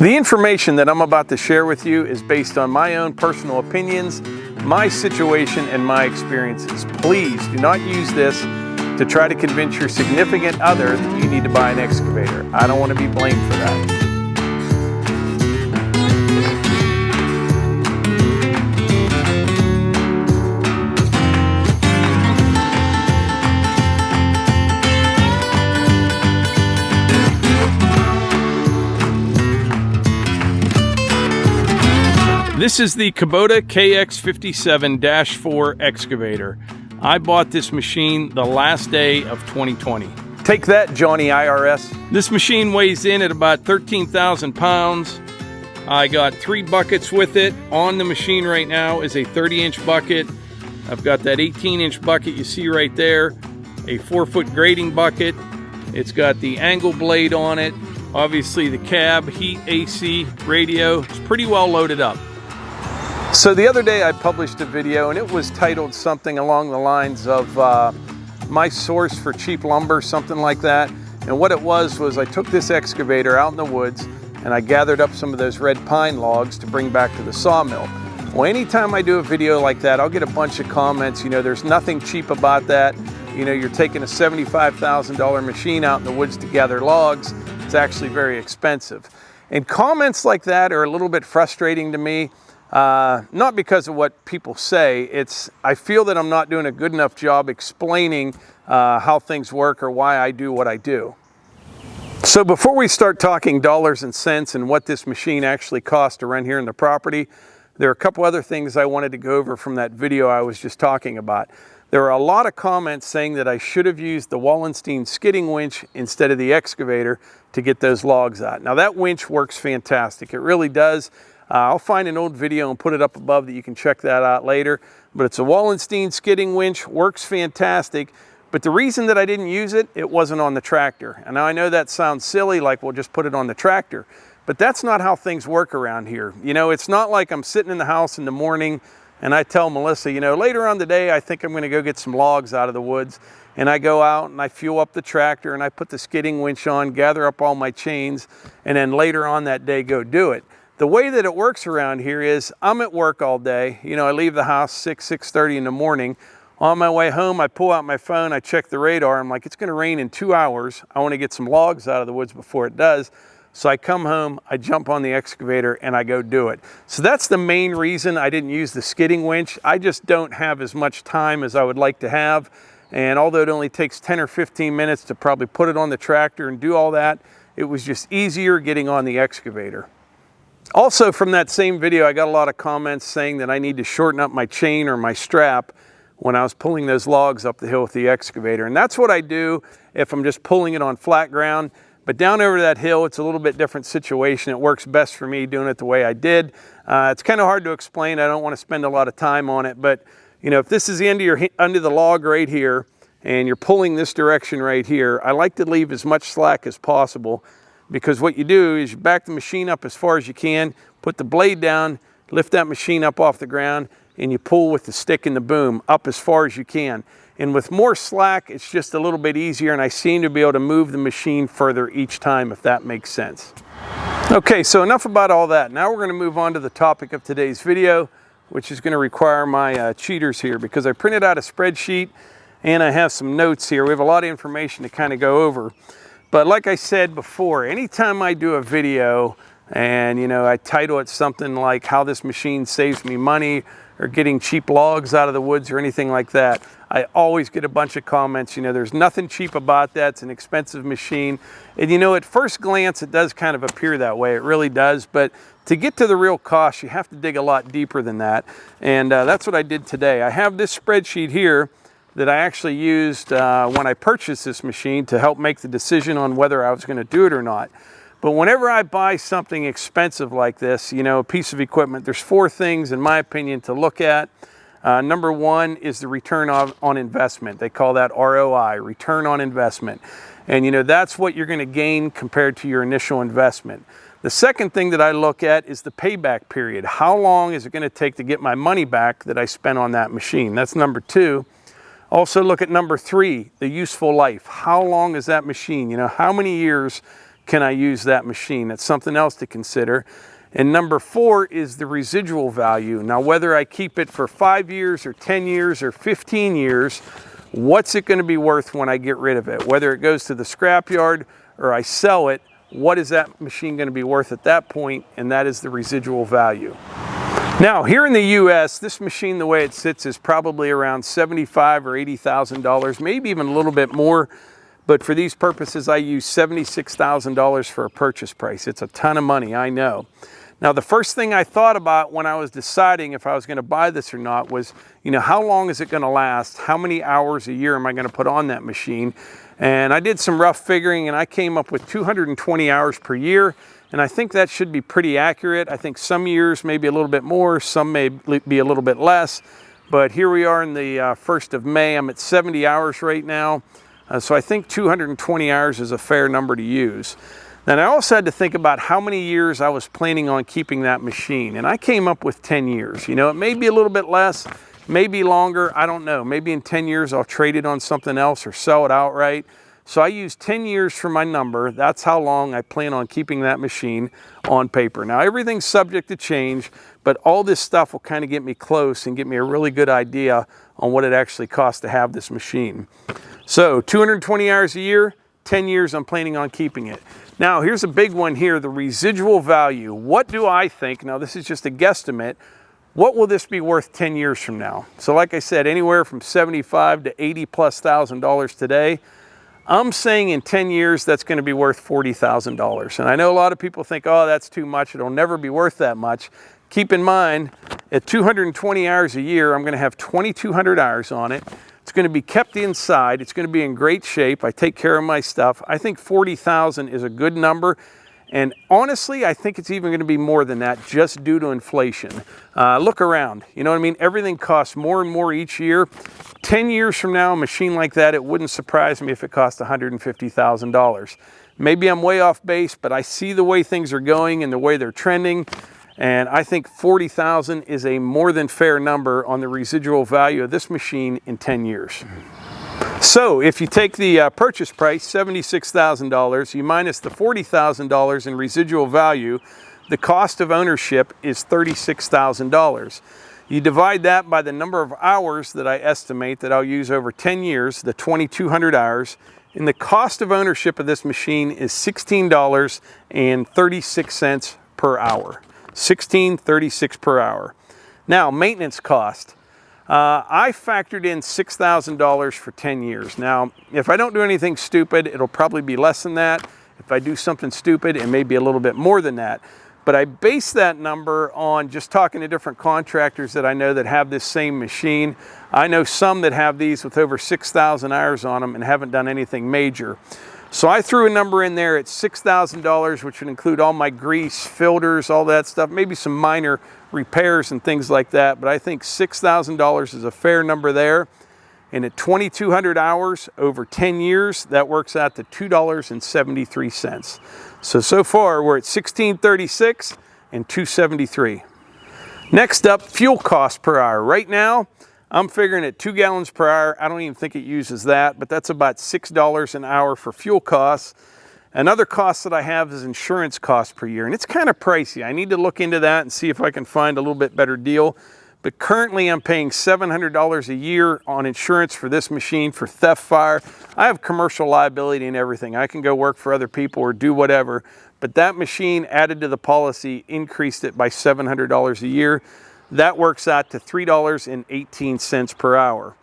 The information that I'm about to share with you is based on my own personal opinions, my situation, and my experiences. Please do not use this to try to convince your significant other that you need to buy an excavator. I don't want to be blamed for that. This is the Kubota KX057-4 Excavator. I bought this machine the last day of 2020. Take that, Johnny IRS. This machine weighs in at about 13,000 pounds. I got 3 buckets with it. On the machine right now is a 30-inch bucket. I've got that 18-inch bucket you see right there, a 4-foot grading bucket. It's got the angle blade on it, obviously the cab, heat, AC, radio. It's pretty well loaded up. So the other day I published a video and it was titled something along the lines of my source for cheap lumber, something like that. And what it was I took this excavator out in the woods and I gathered up some of those red pine logs to bring back to the sawmill. Well, anytime I do a video like that, I'll get a bunch of comments, you know, there's nothing cheap about that. You know, you're taking a $75,000 machine out in the woods to gather logs. It's actually very expensive. And comments like that are a little bit frustrating to me. Not because of what people say, I feel that I'm not doing a good enough job explaining how things work or why I do what I do. So before we start talking dollars and cents and what this machine actually costs to run here in the property, there are a couple other things I wanted to go over from that video I was just talking about. There are a lot of comments saying that I should have used the Wallenstein skidding winch instead of the excavator to get those logs out. Now that winch works fantastic, it really does. I'll find an old video and put it up above that you can check that out later. But it's a Wallenstein skidding winch, works fantastic. But the reason that I didn't use it, it wasn't on the tractor. And now I know that sounds silly, like we'll just put it on the tractor. But that's not how things work around here. You know, it's not like I'm sitting in the house in the morning and I tell Melissa, you know, later on today, I think I'm going to go get some logs out of the woods. And I go out and I fuel up the tractor and I put the skidding winch on, gather up all my chains, and then later on that day go do it. The way that it works around here is I'm at work all day. You know, I leave the house 6:30 in the morning. On my way home, I pull out my phone, I check the radar. I'm like, it's gonna rain in 2 hours. I wanna get some logs out of the woods before it does. So I come home, I jump on the excavator and I go do it. So that's the main reason I didn't use the skidding winch. I just don't have as much time as I would like to have. And although it only takes 10 or 15 minutes to probably put it on the tractor and do all that, it was just easier getting on the excavator. Also from that same video, I got a lot of comments saying that I need to shorten up my chain or my strap when I was pulling those logs up the hill with the excavator. And that's what I do if I'm just pulling it on flat ground. But down over that hill, it's a little bit different situation. It works best for me doing it the way I did. It's kind of hard to explain. I don't want to spend a lot of time on it. But you know, if this is the end of under the log right here and you're pulling this direction right here, I like to leave as much slack as possible. Because what you do is you back the machine up as far as you can, put the blade down, lift that machine up off the ground, and you pull with the stick and the boom up as far as you can. And with more slack, it's just a little bit easier, and I seem to be able to move the machine further each time, if that makes sense. Okay, so enough about all that. Now we're going to move on to the topic of today's video, which is going to require my cheaters here, because I printed out a spreadsheet and I have some notes here. We have a lot of information to kind of go over. But like I said before, anytime I do a video and, you know, I title it something like how this machine saves me money or getting cheap logs out of the woods or anything like that, I always get a bunch of comments, you know, there's nothing cheap about that, it's an expensive machine. And you know, at first glance, it does kind of appear that way, it really does. But to get to the real cost, you have to dig a lot deeper than that. And that's what I did today. I have this spreadsheet here that I actually used when I purchased this machine to help make the decision on whether I was going to do it or not. But whenever I buy something expensive like this, you know, a piece of equipment, there's 4 things in my opinion to look at. Number 1 is the return on investment. They call that ROI, return on investment. And you know, that's what you're going to gain compared to your initial investment. The second thing that I look at is the payback period. How long is it going to take to get my money back that I spent on that machine? That's number 2. Also look at number 3, the useful life. How long is that machine? You know, how many years can I use that machine? That's something else to consider. And number 4 is the residual value. Now, whether I keep it for 5 years or 10 years or 15 years, what's it going to be worth when I get rid of it? Whether it goes to the scrapyard or I sell it, what is that machine going to be worth at that point? And that is the residual value. Now, here in the US, this machine, the way it sits, is probably around $75,000 or $80,000, maybe even a little bit more. But for these purposes, I use $76,000 for a purchase price. It's a ton of money, I know. Now, the first thing I thought about when I was deciding if I was going to buy this or not was, you know, how long is it going to last? How many hours a year am I going to put on that machine? And I did some rough figuring, and I came up with 220 hours per year. And I think that should be pretty accurate. I think some years maybe a little bit more, some may be a little bit less. But here we are in the 1st of May. I'm at 70 hours right now. So I think 220 hours is a fair number to use. Then I also had to think about how many years I was planning on keeping that machine. And I came up with 10 years. You know, it may be a little bit less, maybe longer, I don't know. Maybe in 10 years I'll trade it on something else or sell it outright. So I used 10 years for my number. That's how long I plan on keeping that machine on paper. Now, everything's subject to change, but all this stuff will kind of get me close and get me a really good idea on what it actually costs to have this machine. So 220 hours a year, 10 years I'm planning on keeping it. Now, here's a big one here, the residual value. What do I think? Now, this is just a guesstimate. What will this be worth 10 years from now? So like I said, anywhere from $75,000 to $80,000+ today. I'm saying in 10 years, that's going to be worth $40,000. And I know a lot of people think, oh, that's too much. It'll never be worth that much. Keep in mind, at 220 hours a year, I'm going to have 2,200 hours on it. It's going to be kept inside. It's going to be in great shape. I take care of my stuff. I think 40,000 is a good number. And honestly, I think it's even going to be more than that just due to inflation. Look around. You know what I mean? Everything costs more and more each year. 10 years from now, a machine like that, it wouldn't surprise me if it cost $150,000. Maybe I'm way off base, but I see the way things are going and the way they're trending. And I think 40,000 is a more than fair number on the residual value of this machine in 10 years. So if you take the purchase price, $76,000, you minus the $40,000 in residual value, the cost of ownership is $36,000. You divide that by the number of hours that I estimate that I'll use over 10 years, the 2,200 hours, and the cost of ownership of this machine is $16.36 per hour. $16.36 per hour. Now, maintenance cost. I factored in $6,000 for 10 years. Now, if I don't do anything stupid, it'll probably be less than that. If I do something stupid, it may be a little bit more than that. But I base that number on just talking to different contractors that I know that have this same machine. I know some that have these with over 6,000 hours on them and haven't done anything major. So I threw a number in there at $6,000, which would include all my grease, filters, all that stuff, maybe some minor repairs and things like that. But I think $6,000 is a fair number there. And at 2,200 hours over 10 years, that works out to $2.73. So far we're at $16.36 and $2.73. Next up, fuel cost per hour. Right now, I'm figuring at 2 gallons per hour. I don't even think it uses that, but that's about $6 an hour for fuel costs. Another cost that I have is insurance costs per year, and it's kind of pricey. I need to look into that and see if I can find a little bit better deal. But currently I'm paying $700 a year on insurance for this machine for theft, fire. I have commercial liability and everything. I can go work for other people or do whatever, but that machine added to the policy increased it by $700 a year. That works out to $3.18 per hour.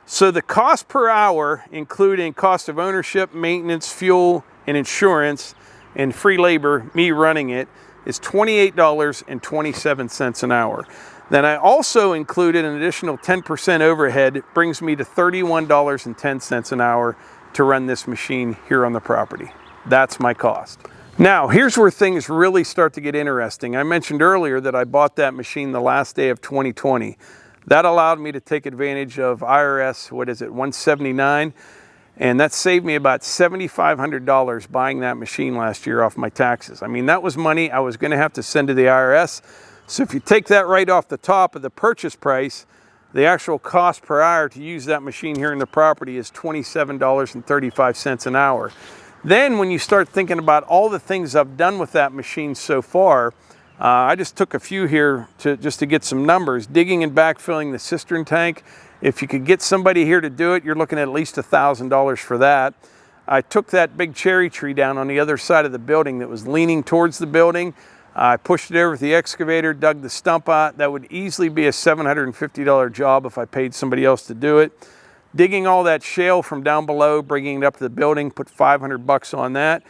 So the cost per hour, including cost of ownership, maintenance, fuel, and insurance, and free labor, me running it, is $28.27 an hour. Then I also included an additional 10% overhead. It brings me to $31.10 an hour to run this machine here on the property. That's my cost. Now, here's where things really start to get interesting. I mentioned earlier that I bought that machine the last day of 2020. That allowed me to take advantage of IRS, 179, and that saved me about $7,500 buying that machine last year off my taxes. I mean, that was money I was gonna have to send to the IRS. So if you take that right off the top of the purchase price, the actual cost per hour to use that machine here in the property is $27.35 an hour. Then when you start thinking about all the things I've done with that machine so far, I just took a few here just to get some numbers. Digging and backfilling the cistern tank. If you could get somebody here to do it, you're looking at least $1,000 for that. I took that big cherry tree down on the other side of the building that was leaning towards the building. I pushed it over with the excavator, dug the stump out. That would easily be a $750 job if I paid somebody else to do it. Digging all that shale from down below, bringing it up to the building, put $500 on that.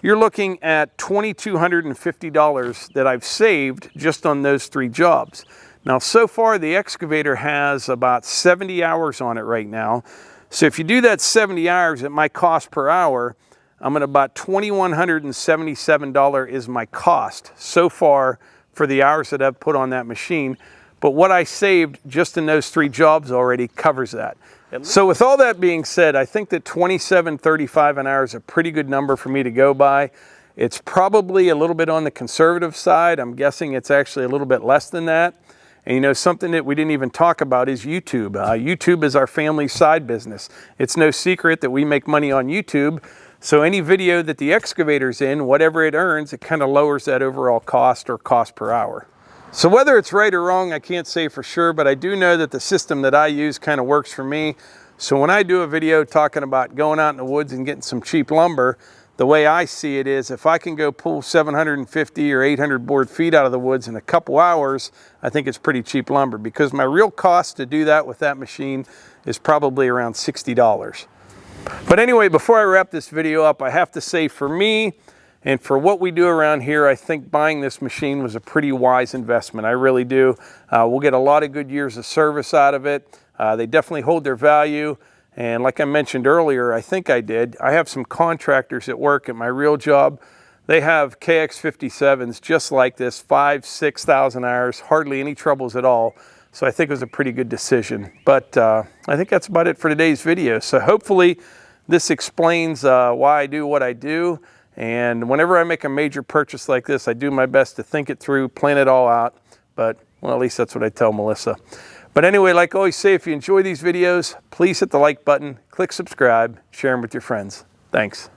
You're looking at $2,250 that I've saved just on those 3 jobs. Now, so far, the excavator has about 70 hours on it right now. So if you do that 70 hours at my cost per hour, I'm at about $2,177 is my cost so far for the hours that I've put on that machine. But what I saved just in those 3 jobs already covers that. So with all that being said, I think that $27.35 an hour is a pretty good number for me to go by. It's probably a little bit on the conservative side. I'm guessing it's actually a little bit less than that. And you know, something that we didn't even talk about is YouTube. YouTube is our family side business. It's no secret that we make money on YouTube. So any video that the excavator's in, whatever it earns, it kind of lowers that overall cost or cost per hour. So whether it's right or wrong, I can't say for sure, but I do know that the system that I use kind of works for me. So when I do a video talking about going out in the woods and getting some cheap lumber, the way I see it is if I can go pull 750 or 800 board feet out of the woods in a couple hours, I think it's pretty cheap lumber, because my real cost to do that with that machine is probably around $60. But anyway, before I wrap this video up, I have to say for me, and for what we do around here, I think buying this machine was a pretty wise investment. I really do. We'll get a lot of good years of service out of it. They definitely hold their value. And like I mentioned earlier, I think I have some contractors at work at my real job. They have KX57s just like this, 5,000–6,000 hours, hardly any troubles at all. So I think it was a pretty good decision. But I think that's about it for today's video. So hopefully this explains why I do what I do. And whenever I make a major purchase like this, I do my best to think it through, plan it all out. But, well, at least that's what I tell Melissa. But anyway, like I always say, if you enjoy these videos, please hit the like button, click subscribe, share them with your friends. Thanks.